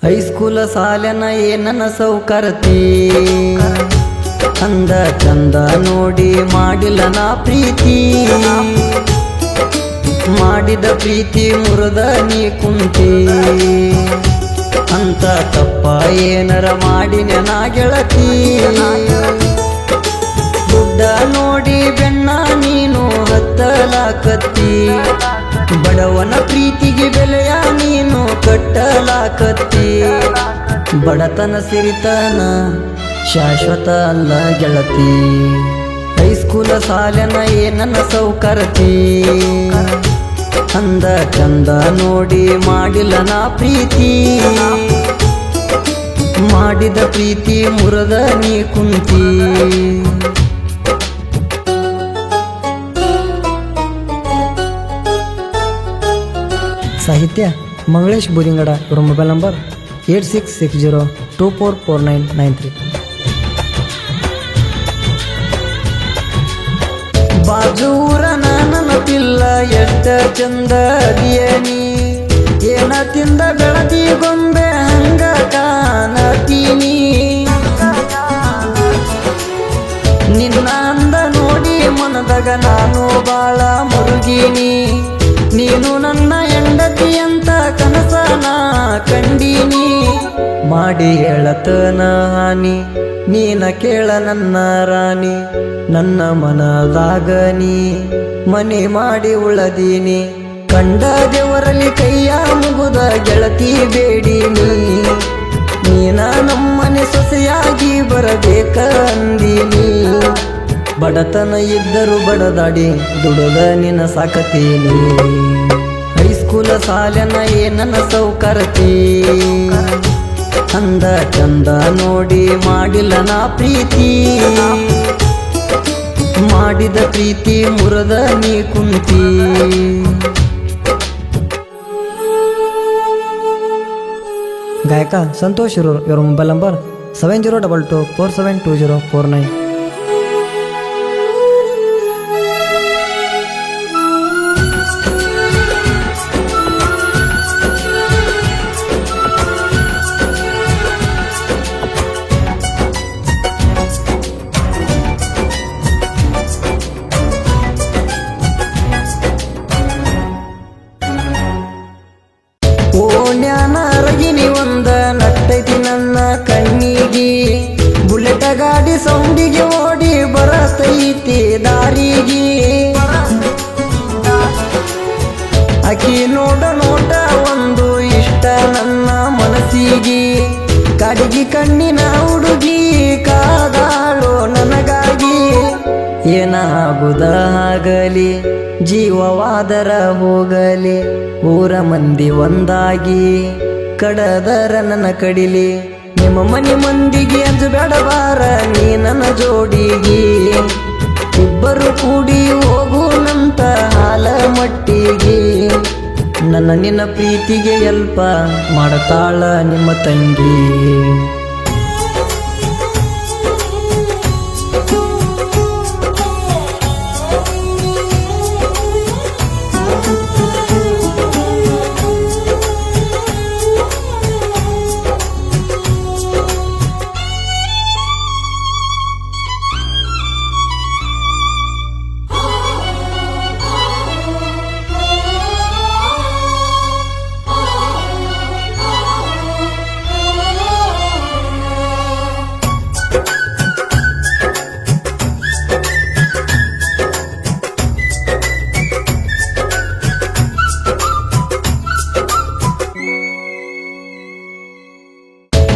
ಹೈಸ್ಕೂಲ ಸಾಲನ ಏನನ ಸೌಕರ್ತಿ ಅಂದ ಚಂದ ನೋಡಿ ಮಾಡಿಲ್ಲ ನಾ ಪ್ರೀತಿ ಮಾಡಿದ ಪ್ರೀತಿ ಮುರದ ನೀ ಕುಂತಿ ಅಂತ ತಪ್ಪ ಏನರ ಮಾಡಿನ ನಾ ಗೆಳತಿ ದುಡ್ಡ ನೋಡಿ ಬೆನ್ನ ನೀನು ಹತ್ತಲಾಕತ್ತಿ ಬಡವನ ಪ್ರೀತಿಗೆ ಬೆಲೆಯ ನೀನು ಕಟ್ಟಲಾಕತ್ತಿ ಬಡತನ ಸಿರಿತನ ಶಾಶ್ವತ ಅಲ್ಲ ಗೆಳತಿ ಹೈಸ್ಕೂಲ ಸಾಲನ ಏನನ್ನ ಸೌಕರ್ತಿ ಅಂದ ಚಂದ ನೋಡಿ ಮಾಡಿಲ್ಲ ನಾ ಪ್ರೀತಿ ಮಾಡಿದ ಪ್ರೀತಿ ಮುರದ ನೀ ಕುಂತಿ ಸಾಹಿತ್ಯ ಮಂಗಳೇಶ್ ಬೂದಿಂಗಡ ಇವರ ಮೊಬೈಲ್ ನಂಬರ್ 8660244993 ಬಾಜೂರ ನನ್ನ ಪಿಲ್ಲ ಎಷ್ಟ ಚಂದ ಅದಿಯನಿ ಏನ ತಿಂದ ಬೆಳದಿ ಗೊಂಬೆ ಹಂಗ ಕಾಣತೀನಿ ನಿನ್ನ ಅಂದ ನೋಡಿ ಮನದಾಗ ನಾನು ಬಾಳ ಮುರುಗಿನಿ ನೀನು ನನ್ನ ಹೆಂಡತಿ ಅಂತ ಕನಸನ ಕಂಡೀನಿ ಮಾಡಿ ಹೇಳತನ ಹಾನಿ ನೀನ ಕೇಳ ನನ್ನ ರಾಣಿ ನನ್ನ ಮನದಾಗ ನೀ ಮನೆ ಮಾಡಿ ಉಳದೀನಿ ಕಂಡ ದೇವರಲ್ಲಿ ಕೈಯ ಮುಗುದ ಗೆಳತಿ ಬೇಡೀನಿ ನೀನ ನಮ್ಮನೆ ಸೊಸೆಯಾಗಿ ಬರಬೇಕ ಅಂದೀನಿ ಬಡತನ ಇದ್ದರು ಬಡದಾಡಿ ದುಡದ ನಿನ್ನ ಸಾಕತೀನಿ ಹೈಸ್ಕೂಲ ಸಾಲನ ಏನನ್ನ ಸೌಕರ್ತಿ ಅಂದ ಚಂದ ನೋಡಿ ಮಾಡಿಲ್ಲ ನಾ ಪ್ರೀತಿ ಮಾಡಿದ ಪ್ರೀತಿ ಮುರದ ನೀ ಕುಂತಿ ಗಾಯಕ ಸಂತೋಷ್ ಇರೋರು ಇವರ ಮೊಬೈಲ್ ನಂಬರ್ 7022472049 ಓಣ್ಯಾನರಗಿನಿ ಒಂದ ನಟ್ಟೈತಿ ನನ್ನ ಕಣ್ಣಿಗಿ ಬುಲೆಟ ಗಾಡಿ ಸೌಂಡಿಗೆ ಓಡಿ ಬರತೈತಿ ದಾರಿಗೆ ಅಕಿ ನೋಡ ನೋಟ ಒಂದು ಇಷ್ಟ ನನ್ನ ಮನಸ್ಸಿಗೆ ಕಾಡಿಗೆ ಕಣ್ಣಿನ ಹುಡುಗಿ ಕಾದಾಳೋ ನನಗಾಗಿ ಏನಾಗುದಾಗಲಿ ಜೀವವಾದರ ಹೋಗಲಿ ಊರ ಮಂದಿ ಒಂದಾಗಿ ಕಡದರ ನನ್ನ ಕಡಿಲಿ ನಿಮ್ಮ ಮನೆ ಮಂದಿಗೆ ಅಂಜಬೇಡಬಾರ ನೀ ನನ್ನ ಜೋಡಿಗೆ ಇಬ್ಬರು ಕೂಡಿ ಹೋಗುನಂತ ಹಾಲ ಮಟ್ಟಿಗೆ ನನ್ನ ನಿನ್ನ ಪ್ರೀತಿಗೆ ಎಲ್ಪ ಮಾಡತಾಳ ನಿಮ್ಮ ತಂಗಿ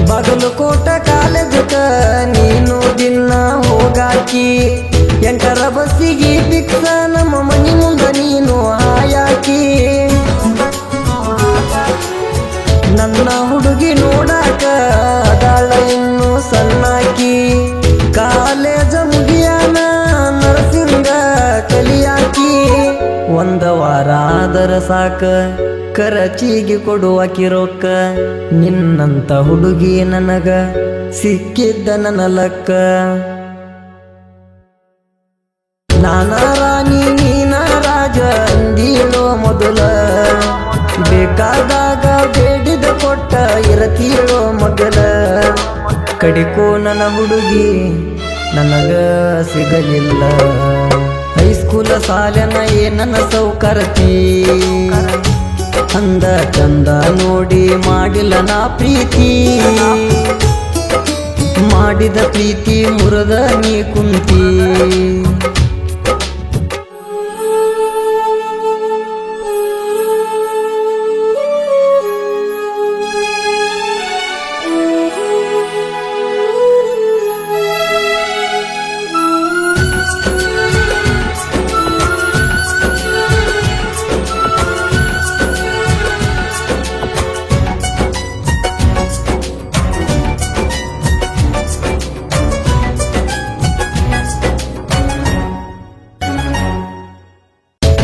ಬಾಗಲಕೋಟ ಕಾಲೇಜಕ ನೀನು ದಿನ ಹೋಗಾಕಿ 8ರ ಬಸ್ಸಿಗೆ ಪಿಕ್ಸ ನಮ್ಮ ಮನಿ ಮುಂದ ನೀನು ಹಾಯಾಕಿ ನನ್ನ ಹುಡುಗಿ ನೋಡಾಕ ಅದಾಳ ಇನ್ನು ಸಣ್ಣಾಕಿ ಕಾಲೇಜ ಮುಗಿಯಾನ ನರಸಿಂಗ ಕಲಿಯಾಕಿ ಒಂದ ವಾರ ಆದರ ಸಾಕ ಕರಚಿಗೆ ಕೊಡುವಾಕಿ ರೊಕ್ಕ ನಿನ್ನಂತ ಹುಡುಗಿ ನನಗ ಸಿಕ್ಕಿದ್ದ ನನ್ನ ಲಕ್ಕ ನಾನ ರಾಣಿ ನೀನ ರಾಜ ಅಂದೀಳೋ ಮೊದಲ ಬೇಕಾದಾಗ ಬೇಡಿದ ಕೊಟ್ಟ ಇರತೀಳೋ ಮೊದಲ ಕಡಿಕೋ ನನ್ನ ಹುಡುಗಿ ನನಗ ಸಿಗಲಿಲ್ಲ ಹೈಸ್ಕೂಲ ಸಾಲನ ನನ್ನ ಸೌಕರ್ತಿ ಅಂದ ಚಂದ ನೋಡಿ ಮಾಡಿಲ್ಲ ನಾ ಪ್ರೀತಿ ಮಾಡಿದ ಪ್ರೀತಿ ಮುರದ ನೀ ಕುಂತಿ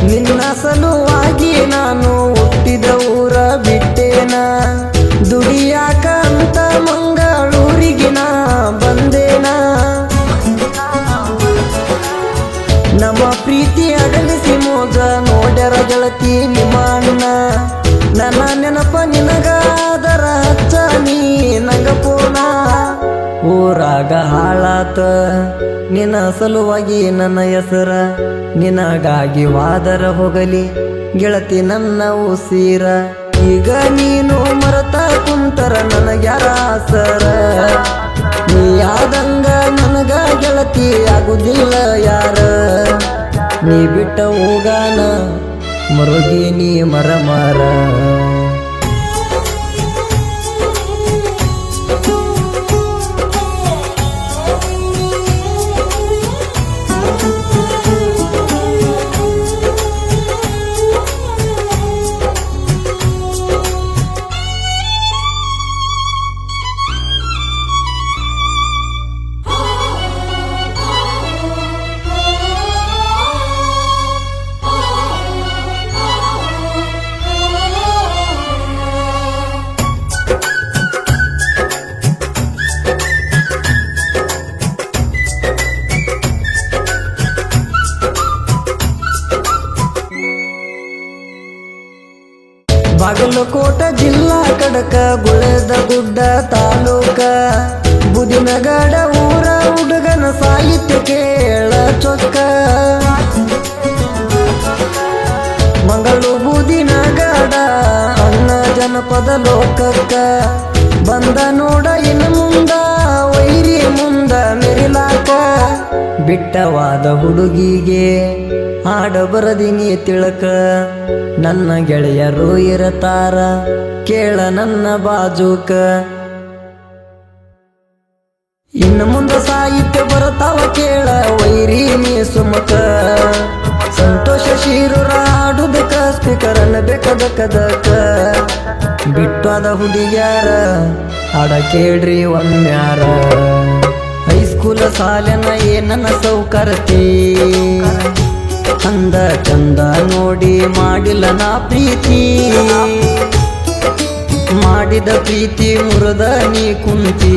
ನಿನ್ನ ಸಲುವಾಗಿ ನಾನು ಹುಟ್ಟಿದ ಊರ ಬಿಟ್ಟೇನ ದುಡಿಯಾಕ ಅಂತ ಮಂಗಳೂರಿಗೆ ನಾ ಬಂದೇನ ನಮ್ಮ ಪ್ರೀತಿ ಅಗಲಿಸಿ ಮೋಜ ನೋಡ್ಯಾರ ಗೆಳತಿ ನಿಮ್ಮ ಅಣ್ಣ ನನ್ನ ನೆನಪ ನಿನಗಾದರ ಹಚ್ಚ ನೀ ನಂಗ ಪೋನ ಊರಾಗ ಹಾಳಾತ ನಿನ್ನ ಸಲುವಾಗಿ ನನ್ನ ಹೆಸರ ನಿನಗಾಗಿ ವಾದರ ಹೋಗಲಿ ಗೆಳತಿ ನನ್ನ ಉಸಿರ ಈಗ ನೀನು ಮರತ ಕುಂತರ ನನಗ್ಯಾರ ಆಸರ ನೀಯಾದಂಗ ನನಗ ಗೆಳತಿ ಆಗುದಿಲ್ಲ ಯಾರ ನೀ ಬಿಟ್ಟ ಹೋಗಾನ ಮರುಗಿ ನೀ ಮರ ಮರ ಬಾಗಲಕೋಟ ಜಿಲ್ಲಾ ಕಡಕ ಗುಳದ ಗುಡ್ಡ ತಾಲೂಕ ಬುದಿನಗಡ ಊರ ಹುಡುಗನ ಸಾಹಿತ್ಯ ಕೇಳ ಚೊಕ್ಕ ಮಂಗಳು ಬುದಿನಗಡ ಅನ್ನ ಜನಪದ ಲೋಕಕ್ಕ ಬಂದ ನೋಡ ಇನ್ನು ಮುಂದ ವೈರಿ ಮುಂದ ಮೆರಿಲಾಕ ಬಿಟ್ಟವಾದ ಹುಡುಗಿಗೆ ಹಾಡ ಬರದಿನಿ ತಿಳಕ ನನ್ನ ಗೆಳೆಯರು ಇರತಾರ ಕೇಳ ನನ್ನ ಬಾಜೂಕ ಇನ್ನು ಮುಂದ ಸಾಹಿತ್ಯ ಬರತಾವ ಕೇಳ ವೈರಿ ನೀ ಸುಮಕ ಸಂತೋಷ ಶಿರೂರ ಹಾಡುದಕ್ಕ ಸ್ಪೀಕರನ್ನ ಬೇಕದಕ್ಕದಕ್ಕ ಬಿಟ್ಟಾದ ಹುಡುಗ್ಯಾರ ಹಾಡ ಕೇಳ್ರಿ ಒಮ್ಮ್ಯಾರ ಹೈಸ್ಕೂಲ ಸಾಲನ ನನ್ನ ಸೌಕರ್ತಿ ಅಂದ ಚಂದ ನೋಡಿ ಮಾಡಿಲ್ಲ ನಾ ಪ್ರೀತಿ ಮಾಡಿದ ಪ್ರೀತಿ ಮುರದ ನೀ ಕುಂತಿ